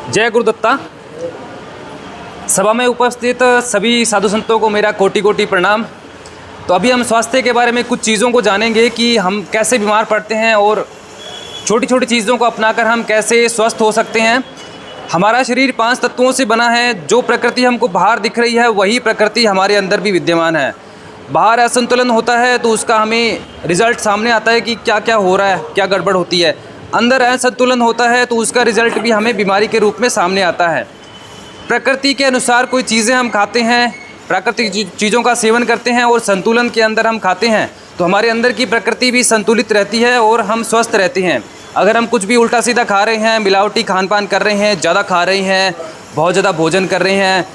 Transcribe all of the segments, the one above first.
जय गुरुदत्ता। सभा में उपस्थित सभी साधु संतों को मेरा कोटि कोटि प्रणाम। तो अभी हम स्वास्थ्य के बारे में कुछ चीज़ों को जानेंगे कि हम कैसे बीमार पड़ते हैं और छोटी छोटी चीज़ों को अपनाकर हम कैसे स्वस्थ हो सकते हैं। हमारा शरीर 5 तत्वों से बना है। जो प्रकृति हमको बाहर दिख रही है वही प्रकृति हमारे अंदर भी विद्यमान है। बाहर असंतुलन होता है तो उसका हमें रिजल्ट सामने आता है कि क्या क्या हो रहा है, क्या गड़बड़ होती है। अंदर असंतुलन होता है तो उसका रिजल्ट भी हमें बीमारी के रूप में सामने आता है। प्रकृति के अनुसार कोई चीज़ें हम खाते हैं, प्राकृतिक चीज़ों का सेवन करते हैं और संतुलन के अंदर हम खाते हैं तो हमारे अंदर की प्रकृति भी संतुलित रहती है और हम स्वस्थ रहते हैं। अगर हम कुछ भी उल्टा सीधा खा रहे हैं, मिलावटी खान पान कर रहे हैं, ज़्यादा खा रहे हैं, बहुत ज़्यादा भोजन कर रहे हैं,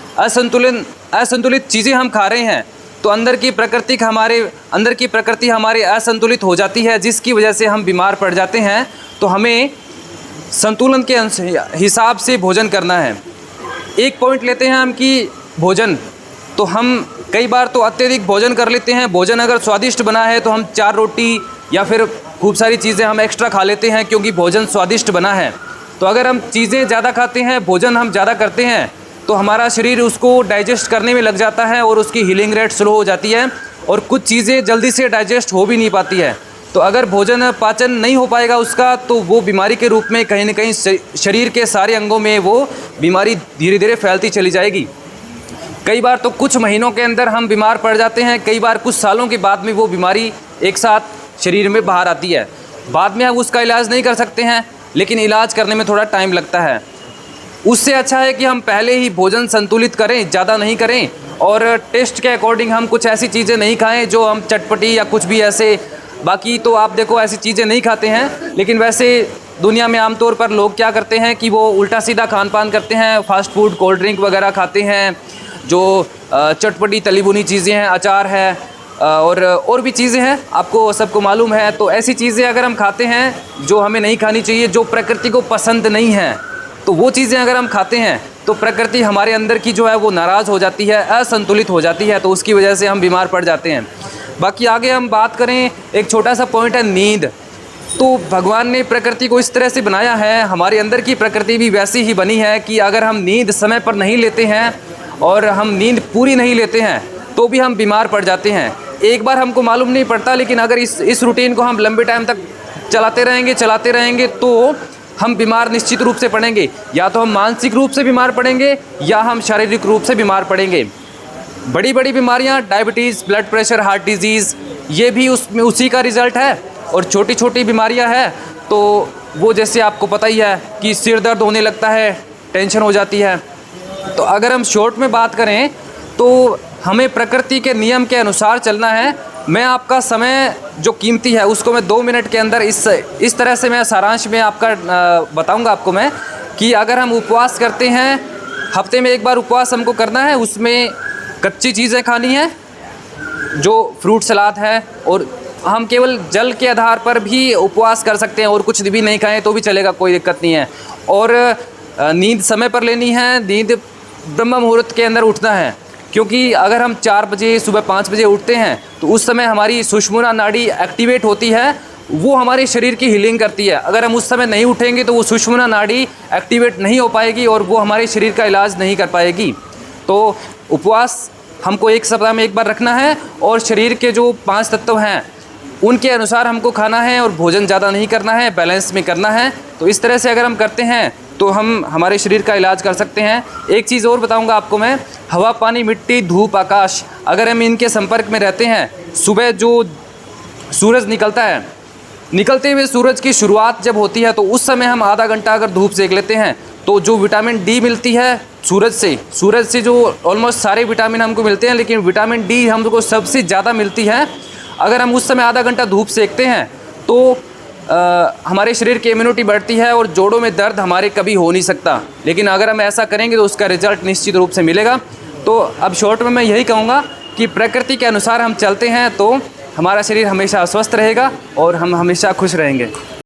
असंतुलित चीज़ें हम खा रहे हैं तो अंदर की प्रकृति हमारे असंतुलित हो जाती है, जिसकी वजह से हम बीमार पड़ जाते हैं। तो हमें संतुलन के हिसाब से भोजन करना है। एक पॉइंट लेते हैं हम कि भोजन, तो हम कई बार तो अत्यधिक भोजन कर लेते हैं। भोजन अगर स्वादिष्ट बना है तो हम 4 रोटी या फिर खूब सारी चीज़ें हम एक्स्ट्रा खा लेते हैं क्योंकि भोजन स्वादिष्ट बना है। तो अगर हम चीज़ें ज़्यादा खाते हैं, भोजन हम ज़्यादा करते हैं तो हमारा शरीर उसको डाइजेस्ट करने में लग जाता है और उसकी हीलिंग रेट स्लो हो जाती है और कुछ चीज़ें जल्दी से डाइजेस्ट हो भी नहीं पाती है। तो अगर भोजन पाचन नहीं हो पाएगा उसका तो वो बीमारी के रूप में कहीं ना कहीं शरीर के सारे अंगों में वो बीमारी धीरे धीरे फैलती चली जाएगी। कई बार तो कुछ महीनों के अंदर हम बीमार पड़ जाते हैं, कई बार कुछ सालों के बाद में वो बीमारी एक साथ शरीर में बाहर आती है। बाद में हम उसका इलाज नहीं कर सकते हैं, लेकिन इलाज करने में थोड़ा टाइम लगता है। उससे अच्छा है कि हम पहले ही भोजन संतुलित करें, ज़्यादा नहीं करें और टेस्ट के अकॉर्डिंग हम कुछ ऐसी चीज़ें नहीं खाएं जो हम चटपटी या कुछ भी ऐसे। बाकी तो आप देखो ऐसी चीज़ें नहीं खाते हैं, लेकिन वैसे दुनिया में आमतौर पर लोग क्या करते हैं कि वो उल्टा सीधा खान पान करते हैं, फास्ट फूड, कोल्ड ड्रिंक वगैरह खाते हैं, जो चटपटी तली भुनी चीज़ें हैं, अचार है और भी चीज़ें हैं, आपको सबको मालूम है। तो ऐसी चीज़ें अगर हम खाते हैं जो हमें नहीं खानी चाहिए, जो प्रकृति को पसंद नहीं है, तो वो चीज़ें अगर हम खाते हैं तो प्रकृति हमारे अंदर की जो है वो नाराज़ हो जाती है, असंतुलित हो जाती है, तो उसकी वजह से हम बीमार पड़ जाते हैं। बाकी आगे हम बात करें, एक छोटा सा पॉइंट है नींद। तो भगवान ने प्रकृति को इस तरह से बनाया है, हमारे अंदर की प्रकृति भी वैसी ही बनी है कि अगर हम नींद समय पर नहीं लेते हैं और हम नींद पूरी नहीं लेते हैं तो भी हम बीमार पड़ जाते हैं। एक बार हमको मालूम नहीं पड़ता, लेकिन अगर इस रूटीन को हम लंबे टाइम तक चलाते रहेंगे तो हम बीमार निश्चित रूप से पड़ेंगे। या तो हम मानसिक रूप से बीमार पड़ेंगे या हम शारीरिक रूप से बीमार पड़ेंगे। बड़ी बड़ी बीमारियां, diabetes, blood pressure, heart disease, ये भी उसमें उसी का रिज़ल्ट है। और छोटी छोटी बीमारियां हैं तो वो जैसे आपको पता ही है कि सिर दर्द होने लगता है, टेंशन हो जाती है। तो अगर हम शॉर्ट में बात करें तो हमें प्रकृति के नियम के अनुसार चलना है। मैं आपका समय जो कीमती है उसको मैं 2 मिनट के अंदर इस तरह से मैं सारांश में आपका बताऊंगा आपको मैं कि अगर हम उपवास करते हैं, हफ्ते में 1 बार उपवास हमको करना है, उसमें कच्ची चीज़ें खानी है जो फ्रूट सलाद है, और हम केवल जल के आधार पर भी उपवास कर सकते हैं और कुछ भी नहीं खाएं तो भी चलेगा, कोई दिक्कत नहीं है। और नींद समय पर लेनी है, नींद ब्रह्म मुहूर्त के अंदर उठना है, क्योंकि अगर हम 4 बजे सुबह 5 बजे उठते हैं तो उस समय हमारी सुषुम्ना नाड़ी एक्टिवेट होती है, वो हमारे शरीर की हीलिंग करती है। अगर हम उस समय नहीं उठेंगे तो वो सुषुम्ना नाड़ी एक्टिवेट नहीं हो पाएगी और वो हमारे शरीर का इलाज नहीं कर पाएगी। तो उपवास हमको 1 सप्ताह में 1 बार रखना है और शरीर के जो 5 तत्व हैं उनके अनुसार हमको खाना है और भोजन ज़्यादा नहीं करना है, बैलेंस में करना है। तो इस तरह से अगर हम करते हैं तो हम हमारे शरीर का इलाज कर सकते हैं। एक चीज़ और बताऊंगा आपको मैं, हवा, पानी, मिट्टी, धूप, आकाश, अगर हम इनके संपर्क में रहते हैं, सुबह जो सूरज निकलता है, निकलते हुए सूरज की शुरुआत जब होती है तो उस समय हम आधा घंटा अगर धूप सेक लेते हैं तो जो विटामिन डी मिलती है सूरज से जो ऑलमोस्ट सारे विटामिन हमको मिलते हैं, लेकिन विटामिन डी हमको सबसे ज़्यादा मिलती है। अगर हम उस समय आधा घंटा धूप सेकते हैं तो हमारे शरीर की इम्यूनिटी बढ़ती है और जोड़ों में दर्द हमारे कभी हो नहीं सकता। लेकिन अगर हम ऐसा करेंगे तो उसका रिजल्ट निश्चित रूप से मिलेगा। तो अब शॉर्ट में मैं यही कहूँगा कि प्रकृति के अनुसार हम चलते हैं तो हमारा शरीर हमेशा स्वस्थ रहेगा और हम हमेशा खुश रहेंगे।